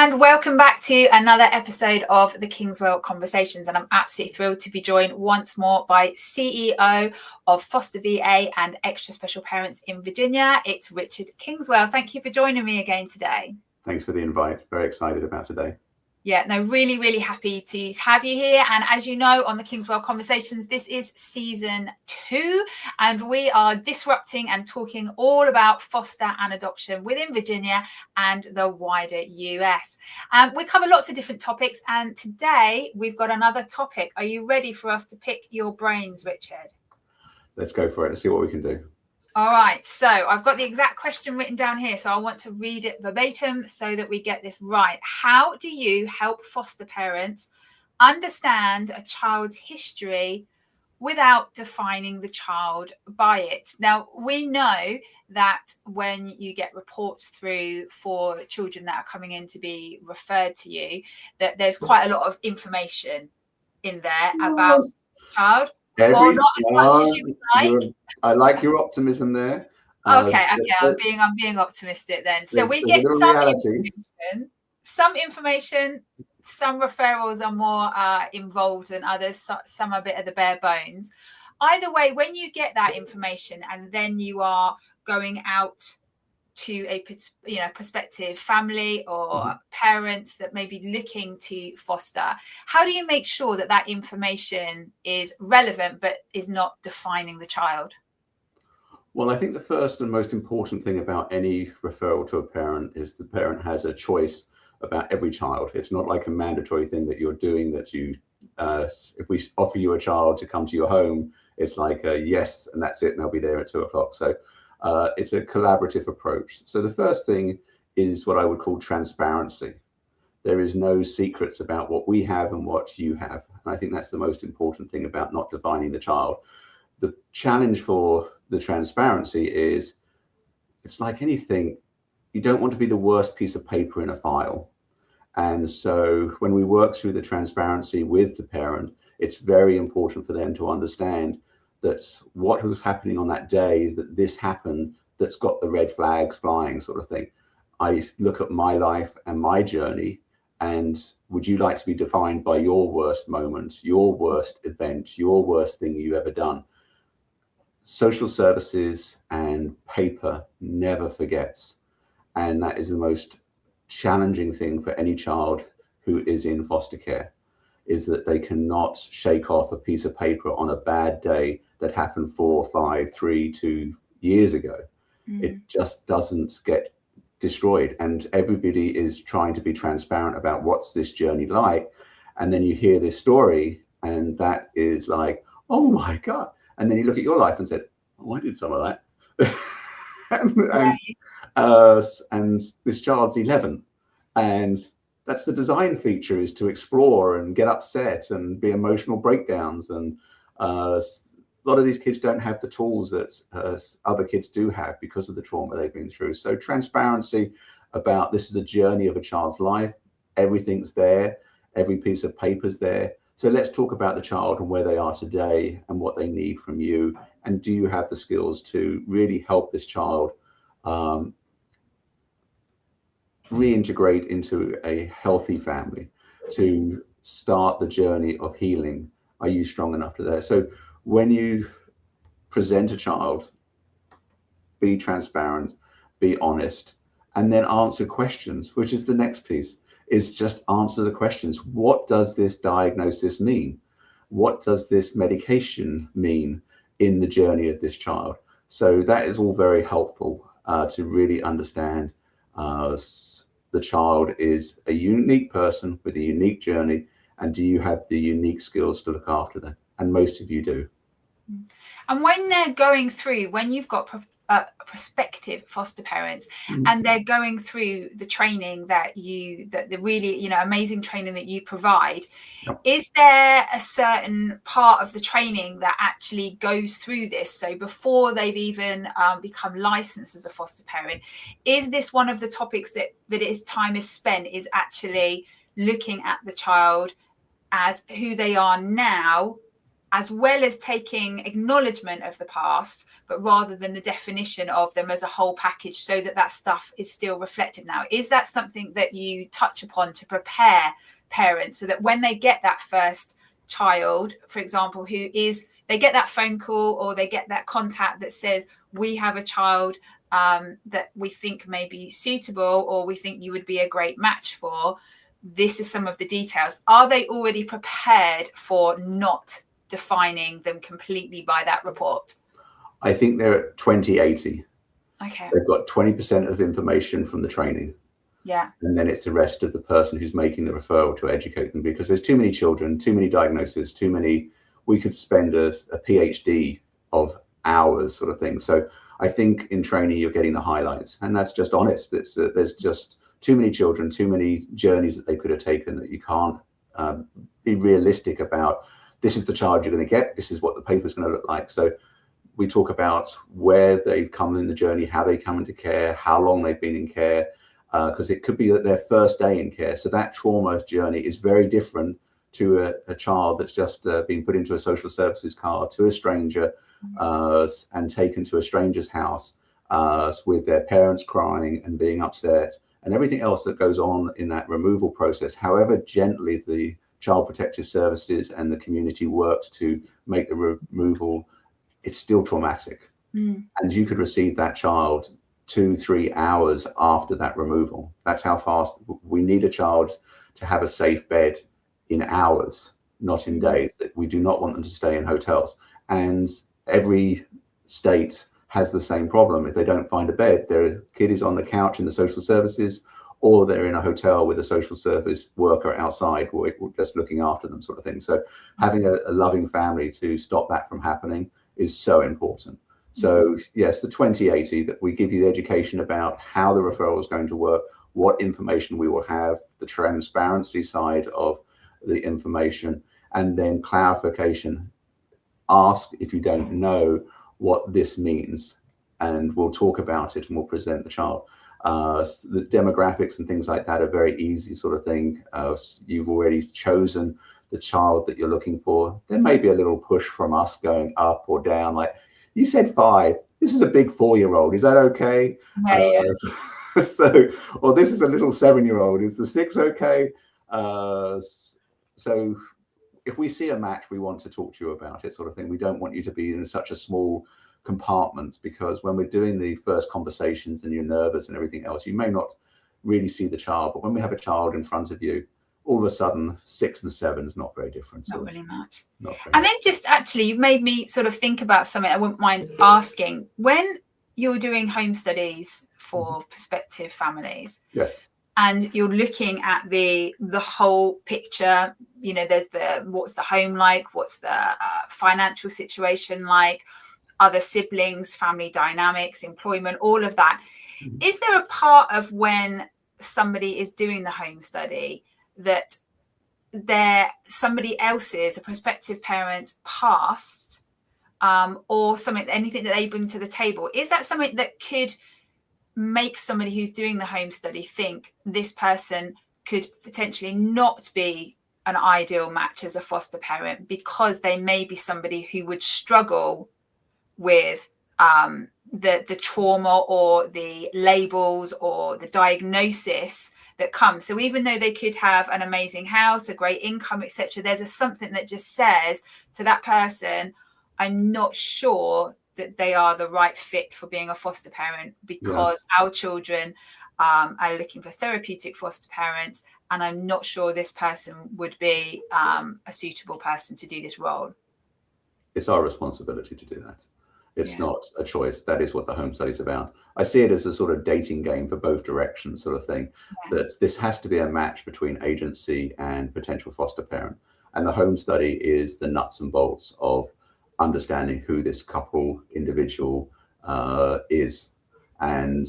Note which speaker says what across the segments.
Speaker 1: And welcome back to another episode of the Kingswell Conversations. And I'm absolutely thrilled to be joined once more by CEO of FosterVA and Extra Special Parents in Virginia. It's Richard Kingswell. Thank you for joining me again today.
Speaker 2: Thanks for the invite. Very excited about today.
Speaker 1: Yeah, no, really, really happy to have you here. And as you know, on the Kingswell Conversations, this is season 2, and we are disrupting and talking all about foster and adoption within Virginia and the wider US. We cover lots of different topics, and today we've got another topic. Are you ready for us to pick your brains, Richard?
Speaker 2: Let's go for it and see what we can do.
Speaker 1: All right, so I've got the exact question written down here, so I want to read it verbatim so that we get this right. How do you help foster parents understand a child's history without defining the child by it? Now, we know that when you get reports through for children that are coming in to be referred to you, that there's quite a lot of information in there about the child. Or not as much as you would like.
Speaker 2: I like your optimism there.
Speaker 1: Okay. I'm being optimistic then. So we get some information. Some referrals are more involved than others. Some are a bit of the bare bones. Either way, when you get that information and then you are going out to a prospective family or parents that may be looking to foster, how do you make sure that that information is relevant but is not defining the child?
Speaker 2: Well, I think the first and most important thing about any referral to a parent is the parent has a choice about every child. It's not like a mandatory thing that you're doing that you, if we offer you a child to come to your home, it's like a yes, and that's it, and they'll be there at 2 o'clock. So it's a collaborative approach. So the first thing is what I would call transparency. There is no secrets about what we have and what you have. And I think that's the most important thing about not defining the child. The challenge for the transparency is, it's like anything, you don't want to be the worst piece of paper in a file. And so when we work through the transparency with the parent, it's very important for them to understand that what was happening on that day, that this happened, that's got the red flags flying sort of thing. I look at my life and my journey, and would you like to be defined by your worst moment, your worst event, your worst thing you ever done? Social services and paper never forgets. And that is the most challenging thing for any child who is in foster care, is that they cannot shake off a piece of paper on a bad day that happened 4, 5, 3, 2 years ago. It just doesn't get destroyed. And everybody is trying to be transparent about what's this journey like. And then you hear this story and that is like, oh my God. And then you look at your life and said, oh, I did some of that. and this child's 11. And that's the design feature, is to explore and get upset and be emotional breakdowns. And a lot of these kids don't have the tools that other kids do have because of the trauma they've been through. So transparency about this is a journey of a child's life. Everything's there. Every piece of paper's there. So let's talk about the child and where they are today and what they need from you. And do you have the skills to really help this child reintegrate into a healthy family, to start the journey of healing? Are you strong enough to that? So when you present a child, be transparent, be honest, and then answer questions, which is the next piece, is just answer the questions. What does this diagnosis mean? What does this medication mean in the journey of this child? So that is all very helpful to really understand the child is a unique person with a unique journey, and do you have the unique skills to look after them? And most of you do.
Speaker 1: And when they're going through, when you've got prospective foster parents and they're going through the training that the really amazing training that you provide, is there a certain part of the training that actually goes through this? So before they've even become licensed as a foster parent, is this one of the topics that time is spent, is actually looking at the child as who they are now as well as taking acknowledgement of the past, but rather than the definition of them as a whole package, so that that stuff is still reflected now. Is that something that you touch upon to prepare parents so that when they get that first child, for example, they get that phone call or they get that contact that says, we have a child that we think may be suitable, or we think you would be a great match for, this is some of the details. Are they already prepared for not defining them completely by that report?
Speaker 2: I think they're at 20/80.
Speaker 1: Okay.
Speaker 2: They've got 20% of information from the training.
Speaker 1: Yeah.
Speaker 2: And then it's the rest of the person who's making the referral to educate them, because there's too many children, too many diagnoses, we could spend a PhD of hours sort of thing. So I think in training, you're getting the highlights, and that's just honest. There's just too many children, too many journeys that they could have taken, that you can't be realistic about. This is the child you're going to get. This is what the paper's going to look like. So we talk about where they've come in the journey, how they come into care, how long they've been in care, because it could be their first day in care. So that trauma journey is very different to a child that's just been put into a social services car, to a stranger, and taken to a stranger's house with their parents crying and being upset, and everything else that goes on in that removal process. However gently the Child Protective Services and the community works to make the removal, it's still traumatic. And you could receive that child 2-3 hours after that removal. That's how fast we need a child to have a safe bed, in hours, not in days. That we do not want them to stay in hotels. And every state has the same problem. If they don't find a bed, their kid is on the couch in the social services, or they're in a hotel with a social service worker outside, just looking after them, sort of thing. So having a loving family to stop that from happening is so important. So yes, the 20/80, that we give you the education about how the referral is going to work, what information we will have, the transparency side of the information, and then clarification. Ask if you don't know what this means, and we'll talk about it and we'll present the child. The demographics and things like that are very easy sort of thing. You've already chosen the child that you're looking for. There may be a little push from us going up or down, like, you said 5, this is a big 4-year-old, is that okay?
Speaker 1: Yeah.
Speaker 2: So, or this is a little 7-year-old, is the 6 okay? So if we see a match, we want to talk to you about it, sort of thing. We don't want you to be in such a small compartment, because when we're doing the first conversations and you're nervous and everything else, you may not really see the child. But when we have a child in front of you, all of a sudden 6 and 7 is not very different.
Speaker 1: Not really much.
Speaker 2: And
Speaker 1: then just actually, you've made me sort of think about something I wouldn't mind asking. When you're doing home studies for prospective families,
Speaker 2: yes,
Speaker 1: and you're looking at the whole picture, you know, there's what's the home like, what's the financial situation like, other siblings, family dynamics, employment, all of that. Is there a part of when somebody is doing the home study that somebody else's, a prospective parent's past, or anything that they bring to the table, is that something that could make somebody who's doing the home study think this person could potentially not be an ideal match as a foster parent, because they may be somebody who would struggle with the trauma or the labels or the diagnosis that comes? So even though they could have an amazing house, a great income, etc., there's something that just says to that person, I'm not sure that they are the right fit for being a foster parent, because our children are looking for therapeutic foster parents, and I'm not sure this person would be a suitable person to do this role.
Speaker 2: It's our responsibility to do that. It's not a choice. That is what the home study is about. I see it as a sort of dating game for both directions, sort of thing, that this has to be a match between agency and potential foster parent. And the home study is the nuts and bolts of understanding who this couple individual is. And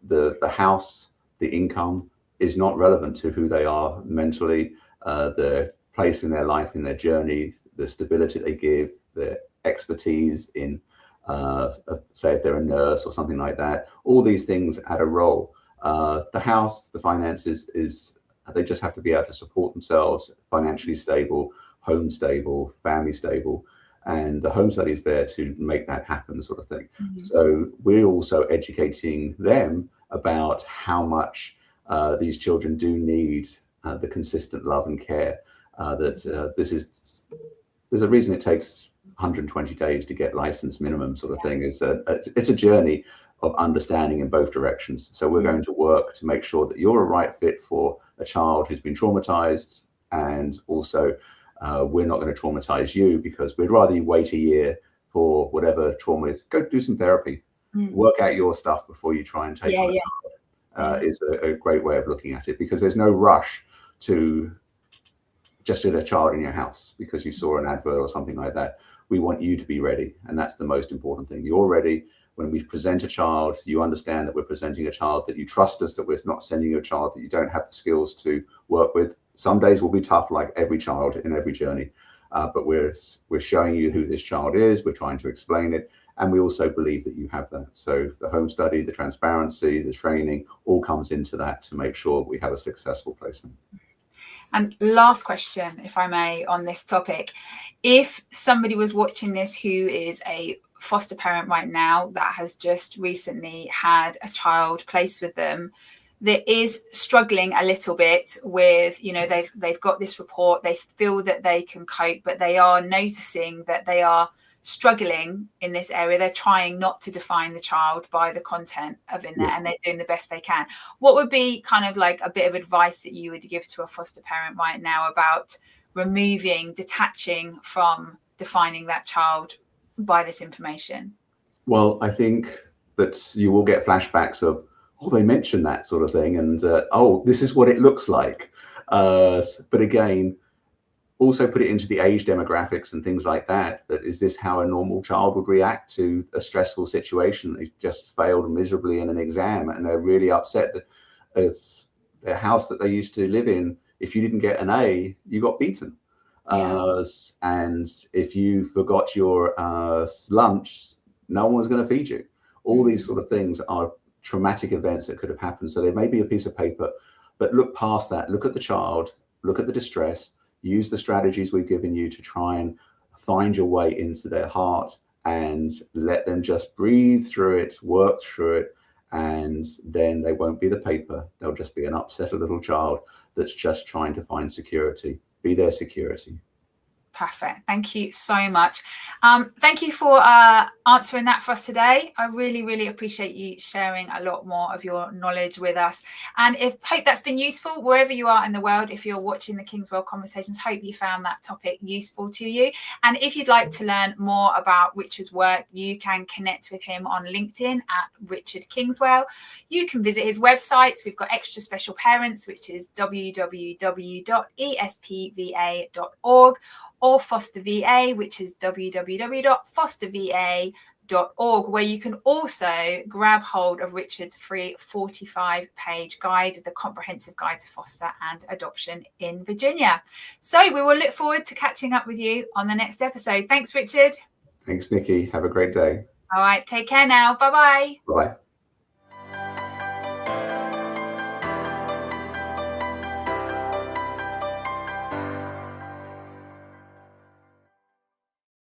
Speaker 2: the house, the income is not relevant to who they are mentally, the place in their life, in their journey, the stability they give, the expertise in say if they're a nurse or something like that. All these things add a role. The house, the finances, they just have to be able to support themselves, financially stable, home stable, family stable. and the home study is there to make that happen, sort of thing.
Speaker 1: Mm-hmm.
Speaker 2: So we're also educating them about how much these children do need the consistent love and care. There's a reason it takes 120 days to get licensed minimum, sort of thing. It's a journey of understanding in both directions. So we're going to work to make sure that you're a right fit for a child who's been traumatized, and also we're not going to traumatize you, because we'd rather you wait a year for whatever trauma is. Go do some therapy, work out your stuff before you try and take on a child. Is a great way of looking at it, because there's no rush to just get a child in your house because you saw an advert or something like that. We want you to be ready, and that's the most important thing. You're ready. When we present a child, you understand that we're presenting a child that you trust us, that we're not sending you a child that you don't have the skills to work with. Some days will be tough, like every child in every journey, but we're showing you who this child is. We're trying to explain it, and we also believe that you have that. So the home study, the transparency, the training, all comes into that to make sure we have a successful placement.
Speaker 1: And last question, if I may, on this topic. If somebody was watching this who is a foster parent right now that has just recently had a child placed with them that is struggling a little bit with, you know, they've got this report, they feel that they can cope, but they are noticing that they are struggling in this area. They're trying not to define the child by the content of in there, and they're doing the best they can. What would be kind of like a bit of advice that you would give to a foster parent right now about detaching from defining that child by this information?
Speaker 2: Well, I think that you will get flashbacks of, oh, they mentioned that sort of thing, and oh, this is what it looks like. But again, also put it into the age demographics and things like that. That is this how a normal child would react to a stressful situation? They just failed miserably in an exam, and they're really upset that it's their house that they used to live in. If you didn't get an A, you got beaten. And if you forgot your lunch, no one was going to feed you. All these sort of things are traumatic events that could have happened. So there may be a piece of paper, but look past that. Look at the child, look at the distress, use the strategies we've given you to try and find your way into their heart, and let them just breathe through it, work through it. And then they won't be the paper. They'll just be an upset little child that's just trying to find security. Be their security.
Speaker 1: Perfect. Thank you so much. Thank you for answering that for us today. I really, really appreciate you sharing a lot more of your knowledge with us. And hope that's been useful wherever you are in the world. If you're watching the Kingswell Conversations, hope you found that topic useful to you. And if you'd like to learn more about Richard's work, you can connect with him on LinkedIn at Richard Kingswell. You can visit his websites. We've got Extra Special Parents, which is www.espva.org, or FosterVA, which is www.fosterva.org, where you can also grab hold of Richard's free 45-page guide, the Comprehensive Guide to Foster and Adoption in Virginia. So we will look forward to catching up with you on the next episode. Thanks, Richard.
Speaker 2: Thanks, Nikki. Have a great day.
Speaker 1: All right. Take care now. Bye-bye.
Speaker 2: Bye.